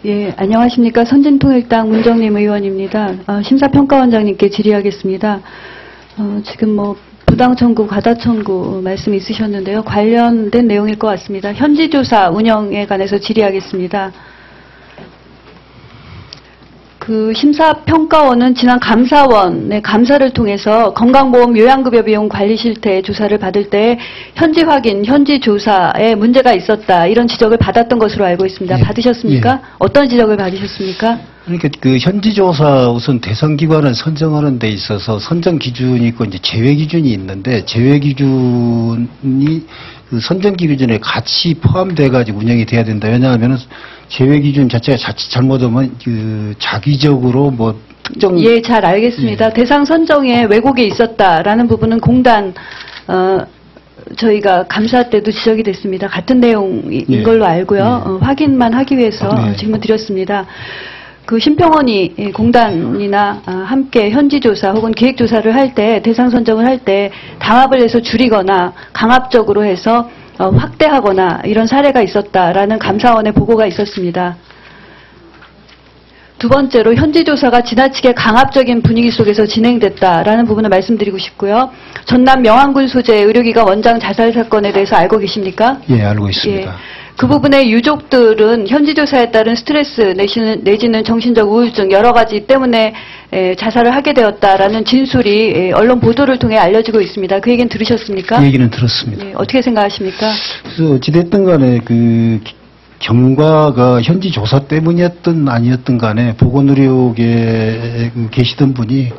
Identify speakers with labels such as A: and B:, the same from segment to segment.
A: 예, 안녕하십니까. 선진통일당 문정림 의원입니다. 심사평가원장님께 질의하겠습니다. 지금 부당 청구, 과다 청구 말씀 있으셨는데요. 관련된 내용일 것 같습니다. 현지조사 운영에 관해서 질의하겠습니다. 그 심사평가원은 지난 감사원의 감사를 통해서 건강보험 요양급여 비용 관리 실태 조사를 받을 때 현지 확인, 현지 조사에 문제가 있었다 이런 지적을 받았던 것으로 알고 있습니다.
B: 예.
A: 받으셨습니까?
B: 예.
A: 어떤 지적을 받으셨습니까?
B: 그러니까 그 현지 조사 우선 대상 기관을 선정하는 데 있어서 선정 기준이 있고 이제 제외 기준이 있는데 제외 기준이 그 선정 기준에 같이 포함돼 가지고 운영이 돼야 된다. 왜냐하면은 제외 기준 자체가 자칫 잘못하면 그 자기적으로 특정
A: 예, 잘 알겠습니다.
B: 예.
A: 대상 선정에 왜곡이 있었다라는 부분은 공단 저희가 감사 때도 지적이 됐습니다. 같은 내용인
B: 예.
A: 걸로 알고요. 확인만 하기 위해서
B: 네.
A: 질문 드렸습니다. 그 심평원이 공단이나 함께 현지조사 혹은 기획조사를 할 때 대상 선정을 할 때 담합을 해서 줄이거나 강압적으로 해서 확대하거나 이런 사례가 있었다라는 감사원의 보고가 있었습니다. 두 번째로 현지조사가 지나치게 강압적인 분위기 속에서 진행됐다라는 부분을 말씀드리고 싶고요. 전남 명안군 소재 의료기관 원장 자살 사건에 대해서 알고 계십니까?
B: 예, 알고 있습니다.
A: 예. 그 부분의 유족들은 현지조사에 따른 스트레스 내지는 정신적 우울증 여러 가지 때문에 자살을 하게 되었다라는 진술이 언론 보도를 통해 알려지고 있습니다. 그 얘기는 들으셨습니까?
B: 그 얘기는 들었습니다.
A: 예, 어떻게 생각하십니까?
B: 그래서 어찌됐든 간에 그 경과가 현지 조사 때문이었든 아니었든 간에 보건의료계에 계시던 분이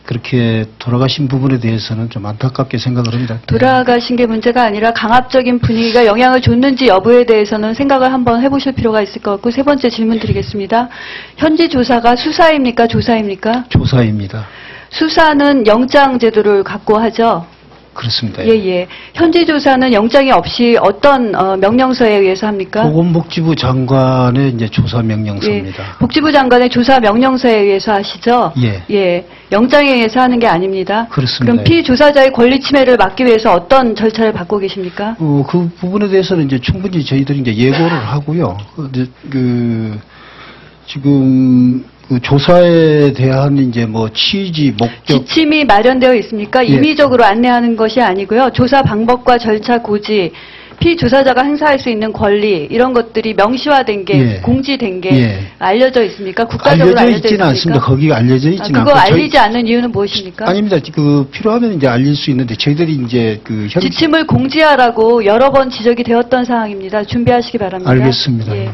B: 그렇게 돌아가신 부분에 대해서는 좀 안타깝게 생각을 합니다.
A: 돌아가신 게 문제가 아니라 강압적인 분위기가 영향을 줬는지 여부에 대해서는 생각을 한번 해보실 필요가 있을 것 같고, 세 번째 질문 드리겠습니다. 현지 조사가 수사입니까? 조사입니까?
B: 조사입니다.
A: 수사는 영장 제도를 갖고 하죠?
B: 그렇습니다.
A: 예. 현지 조사는 영장이 없이 어떤 명령서에 의해서 합니까?
B: 보건복지부 장관의 이제 조사 명령서입니다.
A: 예. 복지부 장관의 조사 명령서에 의해서 하시죠?
B: 예.
A: 영장에 의해서 하는 게 아닙니다.
B: 그렇습니다.
A: 그럼 피조사자의 권리 침해를 막기 위해서 어떤 절차를 밟고 계십니까?
B: 그 부분에 대해서는 이제 충분히 저희들이 이제 예고를 하고요. 지금 그 조사에 대한 이제 취지, 목적.
A: 지침이 마련되어 있습니까?
B: 예.
A: 임의적으로 안내하는 것이 아니고요. 조사 방법과 절차 고지, 피조사자가 행사할 수 있는 권리 이런 것들이 명시화된 게
B: 예.
A: 공지된 게
B: 예.
A: 알려져 있습니까? 국가적으로
B: 알려져
A: 알려져
B: 있지는
A: 있습니까?
B: 않습니다. 거기가 알려져 있지는 않고.
A: 그거 알리지 않는 이유는 무엇입니까?
B: 아닙니다. 필요하면 이제 알릴 수 있는데 저희들이 이제
A: 지침을 공지하라고 여러 번 지적이 되었던 사항입니다. 준비하시기 바랍니다.
B: 알겠습니다.
A: 예.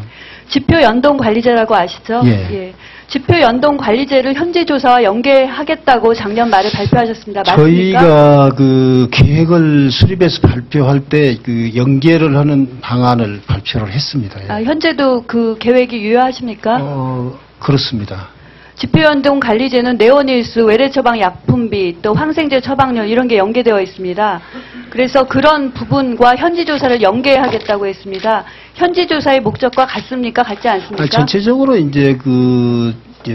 A: 지표 연동 관리제라고 아시죠?
B: 예.
A: 지표 연동 관리제를 현지 조사와 연계하겠다고 작년 말에 발표하셨습니다. 맞습니까?
B: 저희가 그 계획을 수립해서 발표할 때 그 연계를 하는 방안을 발표를 했습니다. 예.
A: 현재도 그 계획이 유효하십니까?
B: 그렇습니다.
A: 지표연동 관리제는 내원일수, 외래 처방 약품비, 또 항생제 처방률 이런 게 연계되어 있습니다. 그래서 그런 부분과 현지 조사를 연계하겠다고 했습니다. 현지 조사의 목적과 같습니까? 같지 않습니까?
B: 전체적으로 이제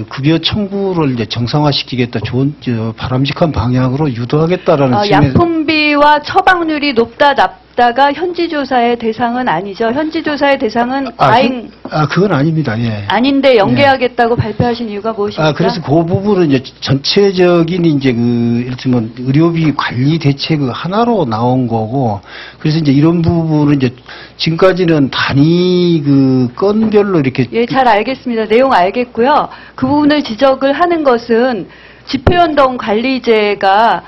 B: 급여 청구를 이제 정상화시키겠다, 좋은 바람직한 방향으로 유도하겠다라는 측면에서.
A: 약품비와 처방률이 높다 낮다가 현지 조사의 대상은 아니죠. 현지 조사의 대상은 과잉.
B: 그건 아닙니다. 예.
A: 아닌데 연계하겠다고 발표하신 이유가 무엇입니까?
B: 그래서 그 부분은 이제 전체적인 이제 이를테면 의료비 관리 대책 하나로 나온 거고, 그래서 이제 이런 부분은 이제 지금까지는 단위 건별로 이렇게.
A: 예, 잘 알겠습니다. 내용 알겠고요. 그 부분을 지적을 하는 것은 지표연동 관리제가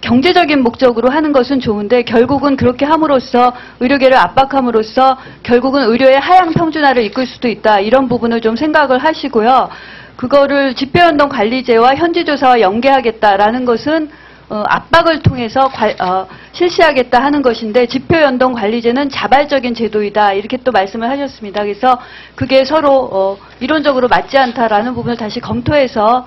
A: 경제적인 목적으로 하는 것은 좋은데 결국은 그렇게 함으로써 의료계를 압박함으로써 결국은 의료의 하향 평준화를 이끌 수도 있다. 이런 부분을 좀 생각을 하시고요. 그거를 지표연동 관리제와 현지조사와 연계하겠다라는 것은 압박을 통해서 실시하겠다 하는 것인데 지표연동 관리제는 자발적인 제도이다. 이렇게 또 말씀을 하셨습니다. 그래서 그게 서로 이론적으로 맞지 않다라는 부분을 다시 검토해서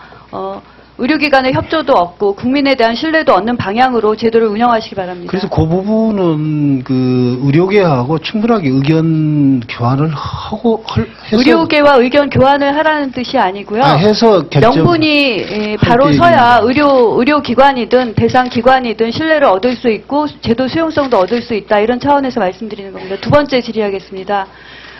A: 의료기관의 협조도 얻고 국민에 대한 신뢰도 얻는 방향으로 제도를 운영하시기 바랍니다.
B: 그래서 그 부분은 의료계하고 충분하게 의견 교환을 하고 해서.
A: 의료계와 의견 교환을 하라는 뜻이 아니고요.
B: 해서
A: 명분이 바로 서야 의료기관이든 대상 기관이든 신뢰를 얻을 수 있고 제도 수용성도 얻을 수 있다. 이런 차원에서 말씀드리는 겁니다. 두 번째 질의하겠습니다.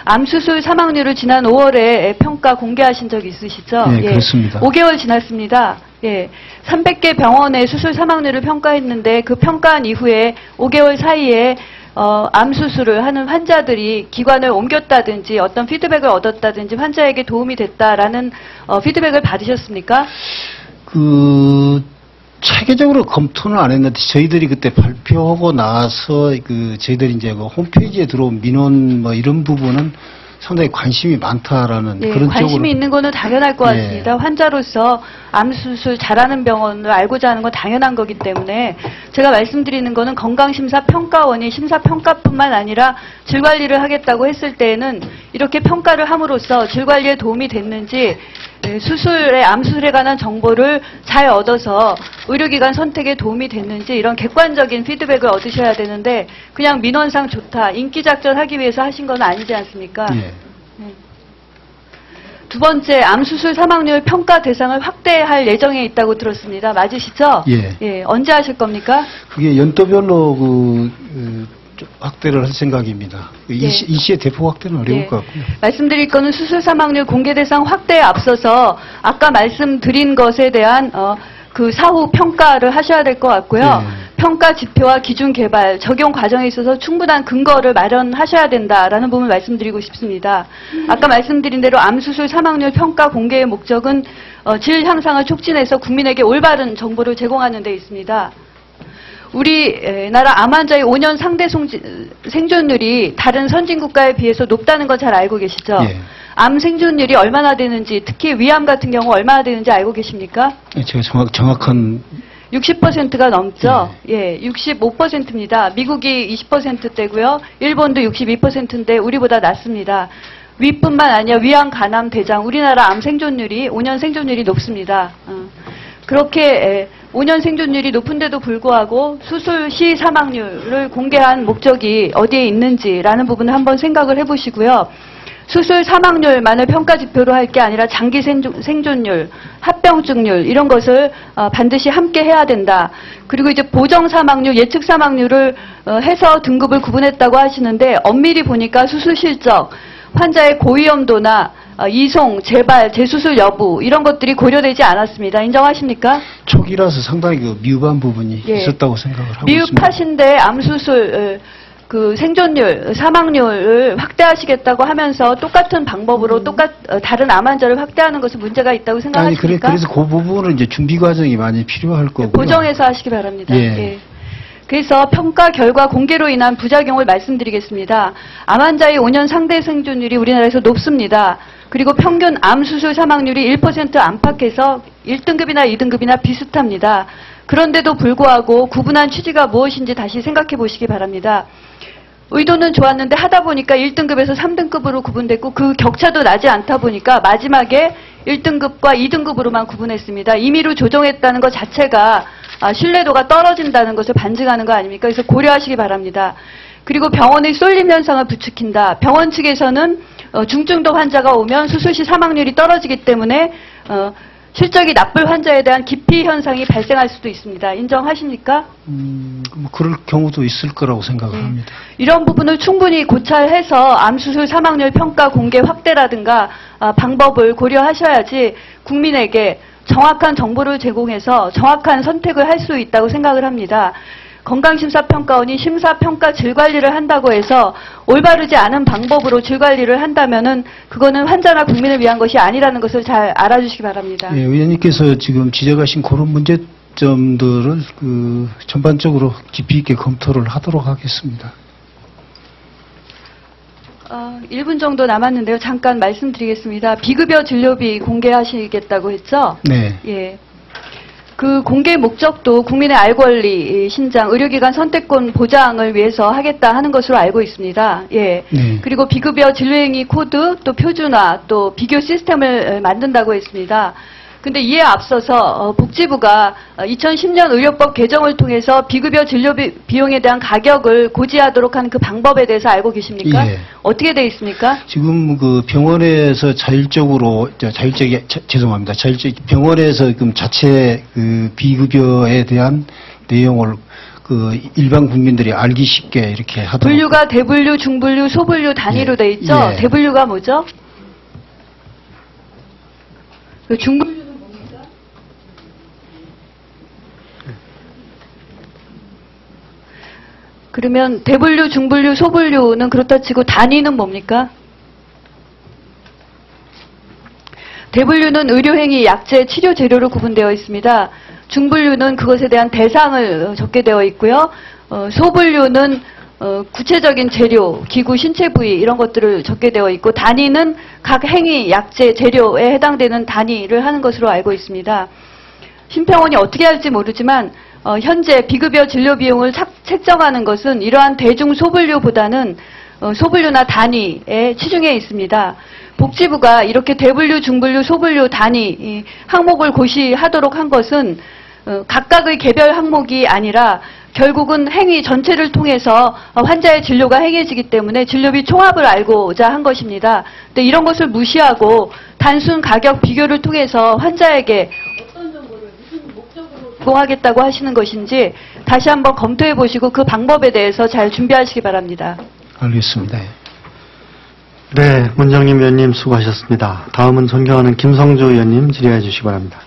A: 암 수술 사망률을 지난 5월에 평가 공개하신 적 있으시죠?
B: 네, 그렇습니다.
A: 5개월 지났습니다. 예. 300개 병원의 수술 사망률을 평가했는데 그 평가한 이후에 5개월 사이에 암 수술을 하는 환자들이 기관을 옮겼다든지 어떤 피드백을 얻었다든지 환자에게 도움이 됐다라는 피드백을 받으셨습니까?
B: 체계적으로 검토는 안 했는데 저희들이 그때 발표하고 나서 저희들이 이제 홈페이지에 들어온 민원 뭐 이런 부분은 상당히 관심이 많다라는
A: 네,
B: 그런
A: 관심이
B: 쪽으로.
A: 있는 거는 당연할 것 같습니다.
B: 예.
A: 환자로서 암 수술 잘하는 병원을 알고자 하는 건 당연한 거기 때문에 제가 말씀드리는 거는 건강심사평가원이 심사평가뿐만 아니라 질관리를 하겠다고 했을 때에는 이렇게 평가를 함으로써 질관리에 도움이 됐는지 암 수술에 관한 정보를 잘 얻어서 의료기관 선택에 도움이 됐는지 이런 객관적인 피드백을 얻으셔야 되는데 그냥 민원상 좋다, 인기작전하기 위해서 하신 건 아니지 않습니까?
B: 예.
A: 두 번째, 암 수술 사망률 평가 대상을 확대할 예정에 있다고 들었습니다. 맞으시죠?
B: 예.
A: 언제 하실 겁니까?
B: 그게 연도별로 확대를 할 생각입니다. 일시에 대폭 확대는 어려울 것 같고요.
A: 말씀드릴 거는 수술 사망률 공개 대상 확대에 앞서서 아까 말씀드린 것에 대한 그 사후 평가를 하셔야 될 것 같고요. 평가 지표와 기준 개발, 적용 과정에 있어서 충분한 근거를 마련하셔야 된다라는 부분을 말씀드리고 싶습니다. 아까 말씀드린 대로 암 수술 사망률 평가 공개의 목적은 질 향상을 촉진해서 국민에게 올바른 정보를 제공하는 데 있습니다. 우리나라 암 환자의 5년 상대 생존율이 다른 선진국가에 비해서 높다는 건 잘 알고 계시죠?
B: 예.
A: 암 생존율이 얼마나 되는지, 특히 위암 같은 경우 얼마나 되는지 알고 계십니까?
B: 제가 정확한
A: 60%가 넘죠? 예, 65%입니다. 미국이 20%대고요. 일본도 62%인데 우리보다 낮습니다. 위뿐만 아니라 위암, 간암, 대장, 우리나라 암 생존율이 5년 생존율이 높습니다. 그렇게 5년 생존율이 높은데도 불구하고 수술 시 사망률을 공개한 목적이 어디에 있는지라는 부분을 한번 생각을 해보시고요. 수술 사망률만을 평가 지표로 할 게 아니라 장기 생존율, 합병증률 이런 것을 반드시 함께 해야 된다. 그리고 이제 보정 사망률, 예측 사망률을 해서 등급을 구분했다고 하시는데 엄밀히 보니까 수술 실적, 환자의 고위험도나 이송, 재발, 재수술 여부 이런 것들이 고려되지 않았습니다. 인정하십니까?
B: 초기라서 상당히 미흡한 부분이 있었다고 생각을 하고 있습니다.
A: 미흡하신데 암수술 생존율, 사망률을 확대하시겠다고 하면서 똑같은 방법으로 다른 암 환자를 확대하는 것은 문제가 있다고 생각하십니까?
B: 그래서 그 부분은 이제 준비 과정이 많이 필요할 거고요.
A: 보정해서 하시기 바랍니다.
B: 예.
A: 그래서 평가 결과 공개로 인한 부작용을 말씀드리겠습니다. 암 환자의 5년 상대 생존율이 우리나라에서 높습니다. 그리고 평균 암 수술 사망률이 1% 안팎에서 1등급이나 2등급이나 비슷합니다. 그런데도 불구하고 구분한 취지가 무엇인지 다시 생각해 보시기 바랍니다. 의도는 좋았는데 하다 보니까 1등급에서 3등급으로 구분됐고 그 격차도 나지 않다 보니까 마지막에 1등급과 2등급으로만 구분했습니다. 임의로 조정했다는 것 자체가 신뢰도가 떨어진다는 것을 반증하는 거 아닙니까? 그래서 고려하시기 바랍니다. 그리고 병원의 쏠림 현상을 부추긴다. 병원 측에서는 중증도 환자가 오면 수술 시 사망률이 떨어지기 때문에 실적이 나쁠 환자에 대한 기피 현상이 발생할 수도 있습니다. 인정하십니까?
B: 뭐 그럴 경우도 있을 거라고 생각을 합니다.
A: 이런 부분을 충분히 고찰해서 암수술 사망률 평가 공개 확대라든가 방법을 고려하셔야지 국민에게 정확한 정보를 제공해서 정확한 선택을 할 수 있다고 생각을 합니다. 건강심사평가원이 심사평가 질관리를 한다고 해서 올바르지 않은 방법으로 질관리를 한다면은 그거는 환자나 국민을 위한 것이 아니라는 것을 잘 알아주시기 바랍니다.
B: 예, 의원님께서 지금 지적하신 그런 문제점들을 전반적으로 깊이 있게 검토를 하도록 하겠습니다.
A: 1분 정도 남았는데요. 잠깐 말씀드리겠습니다. 비급여 진료비 공개하시겠다고 했죠?
B: 네.
A: 예. 그 공개 목적도 국민의 알 권리 신장, 의료기관 선택권 보장을 위해서 하겠다 하는 것으로 알고 있습니다. 예.
B: 네.
A: 그리고 비급여 진료행위 코드, 또 표준화, 또 비교 시스템을 만든다고 했습니다. 근데 이에 앞서서 복지부가 2010년 의료법 개정을 통해서 비급여 진료비 비용에 대한 가격을 고지하도록 하는 그 방법에 대해서 알고 계십니까?
B: 예.
A: 어떻게 되어 있습니까?
B: 지금 병원에서 병원에서 자체 비급여에 대한 내용을 그 일반 국민들이 알기 쉽게 이렇게 하도록.
A: 분류가 대분류, 중분류, 소분류 단위로
B: 예.
A: 돼 있죠?
B: 예.
A: 대분류가 뭐죠? 그 중분류는 뭡니까? 그러면 대분류, 중분류, 소분류는 그렇다 치고 단위는 뭡니까? 대분류는 의료행위, 약재, 치료 재료로 구분되어 있습니다. 중분류는 그것에 대한 대상을 적게 되어 있고요. 소분류는 구체적인 재료, 기구, 신체 부위 이런 것들을 적게 되어 있고 단위는 각 행위, 약재, 재료에 해당되는 단위를 하는 것으로 알고 있습니다. 심평원이 어떻게 할지 모르지만 현재 비급여 진료 비용을 책정하는 것은 이러한 대중 소분류보다는 소분류나 단위에 치중해 있습니다. 복지부가 이렇게 대분류, 중분류, 소분류, 단위 항목을 고시하도록 한 것은 각각의 개별 항목이 아니라 결국은 행위 전체를 통해서 환자의 진료가 행해지기 때문에 진료비 총합을 알고자 한 것입니다. 근데 이런 것을 무시하고 단순 가격 비교를 통해서 환자에게 어떤 정보를 무슨 목적으로 제공하겠다고 하시는 것인지 다시 한번 검토해 보시고 그 방법에 대해서 잘 준비하시기 바랍니다.
B: 알겠습니다.
C: 네, 문정림 의원님 수고하셨습니다. 다음은 존경하는 김성조 의원님 질의해 주시기 바랍니다.